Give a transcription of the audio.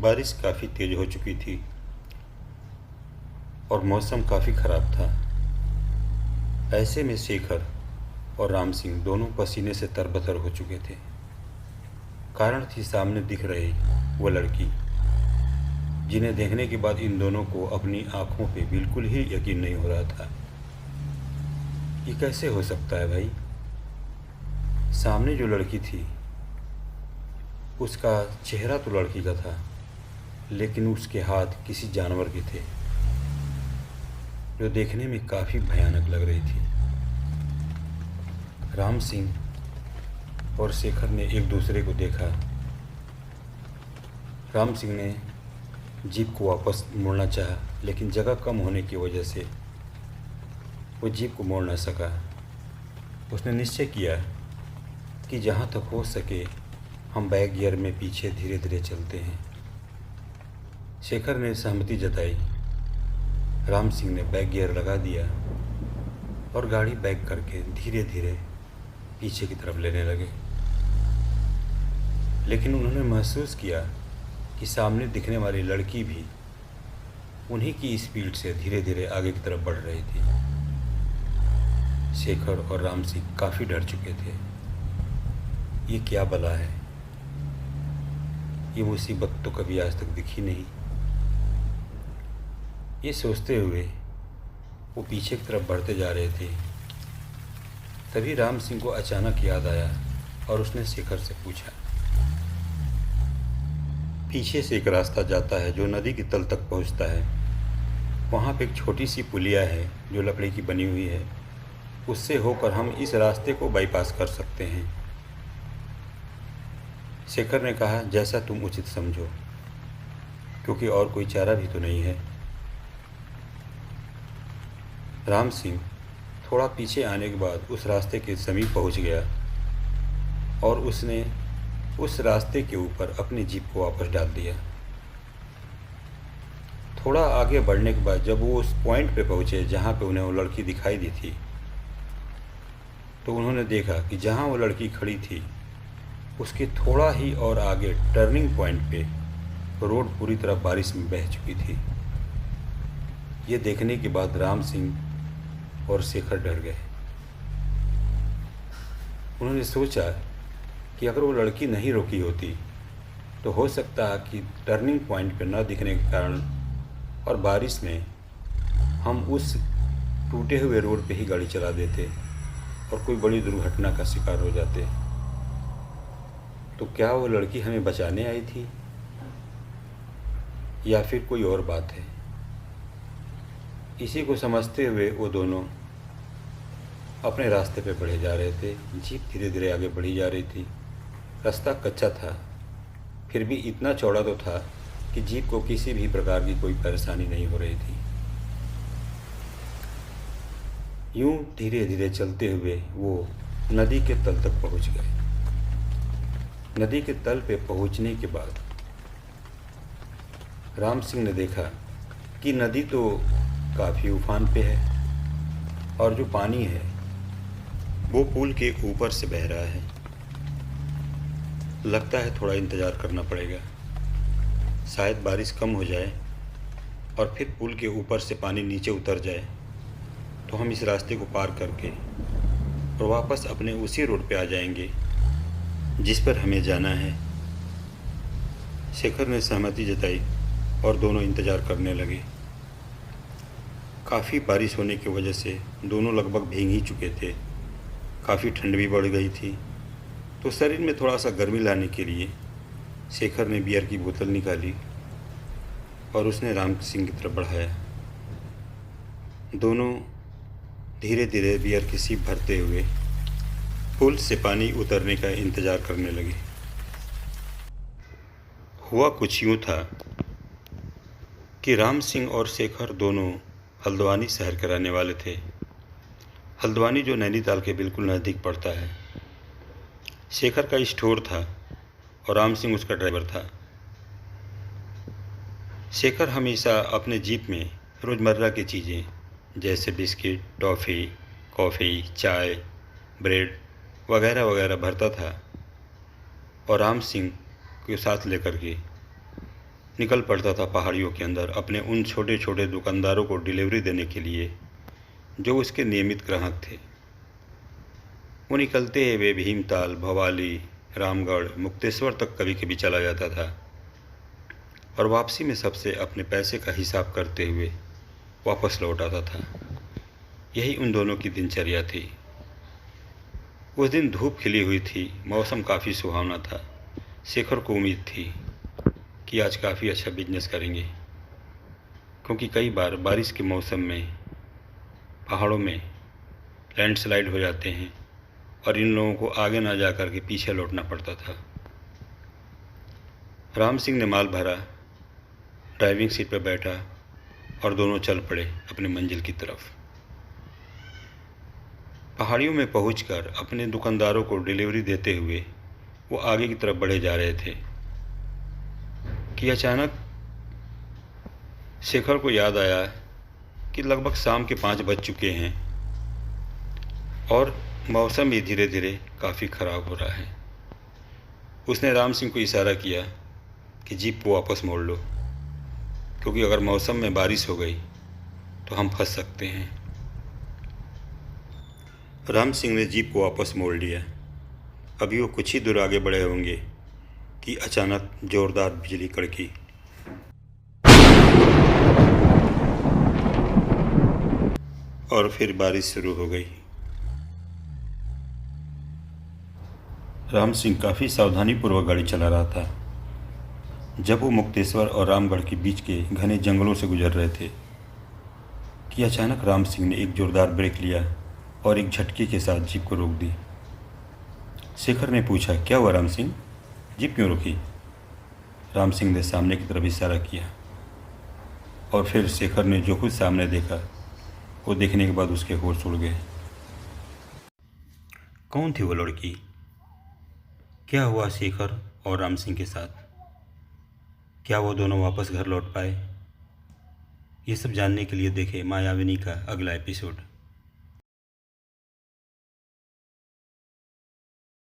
बारिश काफ़ी तेज़ हो चुकी थी और मौसम काफ़ी ख़राब था। ऐसे में शेखर और राम सिंह दोनों पसीने से तरबतर हो चुके थे। कारण थी सामने दिख रही वो लड़की, जिन्हें देखने के बाद इन दोनों को अपनी आंखों पे बिल्कुल ही यकीन नहीं हो रहा था। ये कैसे हो सकता है भाई? सामने जो लड़की थी उसका चेहरा तो लड़की का था, लेकिन उसके हाथ किसी जानवर के थे, जो देखने में काफ़ी भयानक लग रही थी। राम सिंह और शेखर ने एक दूसरे को देखा। राम सिंह ने जीप को वापस मोड़ना चाहा, लेकिन जगह कम होने की वजह से वो जीप को मोड़ न सका। उसने निश्चय किया कि जहाँ तक हो सके हम बैक गियर में पीछे धीरे धीरे चलते हैं। शेखर ने सहमति जताई। राम सिंह ने बैक गियर लगा दिया और गाड़ी बैक करके धीरे धीरे पीछे की तरफ लेने लगे। लेकिन उन्होंने महसूस किया कि सामने दिखने वाली लड़की भी उन्हीं की स्पीड से धीरे धीरे आगे की तरफ बढ़ रही थी। शेखर और राम सिंह काफ़ी डर चुके थे। ये क्या बला है? ये मुसीबत तो कभी आज तक दिखी नहीं। ये सोचते हुए वो पीछे की तरफ बढ़ते जा रहे थे। तभी राम सिंह को अचानक याद आया और उसने शेखर से पूछा। पीछे से एक रास्ता जाता है जो नदी के तल तक पहुंचता है। वहाँ पे एक छोटी सी पुलिया है जो लकड़ी की बनी हुई है। उससे होकर हम इस रास्ते को बाईपास कर सकते हैं। शेखर ने कहा, जैसा तुम उचित समझो, क्योंकि और कोई चारा भी तो नहीं है। राम सिंह थोड़ा पीछे आने के बाद उस रास्ते के समीप पहुंच गया और उसने उस रास्ते के ऊपर अपनी जीप को वापस डाल दिया। थोड़ा आगे बढ़ने के बाद जब वो उस पॉइंट पे पहुंचे जहाँ पे उन्हें वो लड़की दिखाई दी थी, तो उन्होंने देखा कि जहाँ वो लड़की खड़ी थी उसके थोड़ा ही और आगे टर्निंग पॉइंट पे रोड पूरी तरह बारिश में बह चुकी थी। ये देखने के बाद राम सिंह और शेखर डर गए। उन्होंने सोचा कि अगर वो लड़की नहीं रोकी होती तो हो सकता है कि टर्निंग पॉइंट पे न दिखने के कारण और बारिश में हम उस टूटे हुए रोड पे ही गाड़ी चला देते और कोई बड़ी दुर्घटना का शिकार हो जाते। तो क्या वो लड़की हमें बचाने आई थी या फिर कोई और बात है? इसी को समझते हुए वो दोनों अपने रास्ते पे बढ़े जा रहे थे। जीप धीरे धीरे आगे बढ़ी जा रही थी। रास्ता कच्चा था, फिर भी इतना चौड़ा तो था कि जीप को किसी भी प्रकार की कोई परेशानी नहीं हो रही थी। यूं धीरे धीरे चलते हुए वो नदी के तल तक पहुंच गए। नदी के तल पे पहुंचने के बाद राम सिंह ने देखा कि नदी तो काफ़ी उफान पे है और जो पानी है वो पुल के ऊपर से बह रहा है। लगता है थोड़ा इंतज़ार करना पड़ेगा, शायद बारिश कम हो जाए और फिर पुल के ऊपर से पानी नीचे उतर जाए तो हम इस रास्ते को पार करके और वापस अपने उसी रोड पे आ जाएंगे जिस पर हमें जाना है। शेखर ने सहमति जताई और दोनों इंतज़ार करने लगे। काफ़ी बारिश होने की वजह से दोनों लगभग भीग ही चुके थे। काफ़ी ठंड भी बढ़ गई थी, तो शरीर में थोड़ा सा गर्मी लाने के लिए शेखर ने बियर की बोतल निकाली और उसने राम सिंह की तरफ बढ़ाया। दोनों धीरे धीरे बियर की सीप भरते हुए पुल से पानी उतरने का इंतज़ार करने लगे। हुआ कुछ यूँ था कि राम सिंह और शेखर दोनों हल्द्वानी शहर के रहने वाले थे। हल्द्वानी जो नैनीताल के बिल्कुल नज़दीक पड़ता है। शेखर का स्टोर था और राम सिंह उसका ड्राइवर था। शेखर हमेशा अपने जीप में रोज़मर्रा की चीज़ें जैसे बिस्किट, टॉफ़ी, कॉफ़ी, चाय, ब्रेड वगैरह वगैरह भरता था और राम सिंह को साथ लेकर के निकल पड़ता था पहाड़ियों के अंदर अपने उन छोटे छोटे दुकानदारों को डिलीवरी देने के लिए जो उसके नियमित ग्राहक थे। वो निकलते हुए भीमताल, भवाली, रामगढ़, मुक्तेश्वर तक कभी कभी चला जाता था और वापसी में सबसे अपने पैसे का हिसाब करते हुए वापस लौट आता था। यही उन दोनों की दिनचर्या थी। उस दिन धूप खिली हुई थी, मौसम काफ़ी सुहावना था। शेखर को उम्मीद थी कि आज काफ़ी अच्छा बिजनेस करेंगे, क्योंकि कई बार बारिश के मौसम में पहाड़ों में लैंडस्लाइड हो जाते हैं और इन लोगों को आगे ना जा कर के पीछे लौटना पड़ता था। राम सिंह ने माल भरा, ड्राइविंग सीट पर बैठा और दोनों चल पड़े अपनी मंजिल की तरफ। पहाड़ियों में पहुंचकर अपने दुकानदारों को डिलीवरी देते हुए वो आगे की तरफ बढ़े जा रहे थे कि अचानक शेखर को याद आया कि लगभग शाम के 5 बज चुके हैं और मौसम भी धीरे धीरे काफ़ी ख़राब हो रहा है। उसने राम सिंह को इशारा किया कि जीप को वापस मोड़ लो, क्योंकि अगर मौसम में बारिश हो गई तो हम फंस सकते हैं। राम सिंह ने जीप को वापस मोड़ लिया। अभी वो कुछ ही दूर आगे बढ़े होंगे कि अचानक ज़ोरदार बिजली कड़की और फिर बारिश शुरू हो गई। राम सिंह काफ़ी सावधानीपूर्वक गाड़ी चला रहा था। जब वो मुक्तेश्वर और रामगढ़ के बीच के घने जंगलों से गुजर रहे थे कि अचानक राम सिंह ने एक जोरदार ब्रेक लिया और एक झटके के साथ जीप को रोक दी। शेखर ने पूछा, क्या हुआ राम सिंह, जीप क्यों रोकी? राम सिंह ने सामने की तरफ इशारा किया और फिर शेखर ने जो कुछ सामने देखा वो देखने के बाद उसके होश उड़ गए। कौन थी वो लड़की? क्या हुआ शेखर और राम सिंह के साथ? क्या वो दोनों वापस घर लौट पाए? ये सब जानने के लिए देखें मायाविनी का अगला एपिसोड।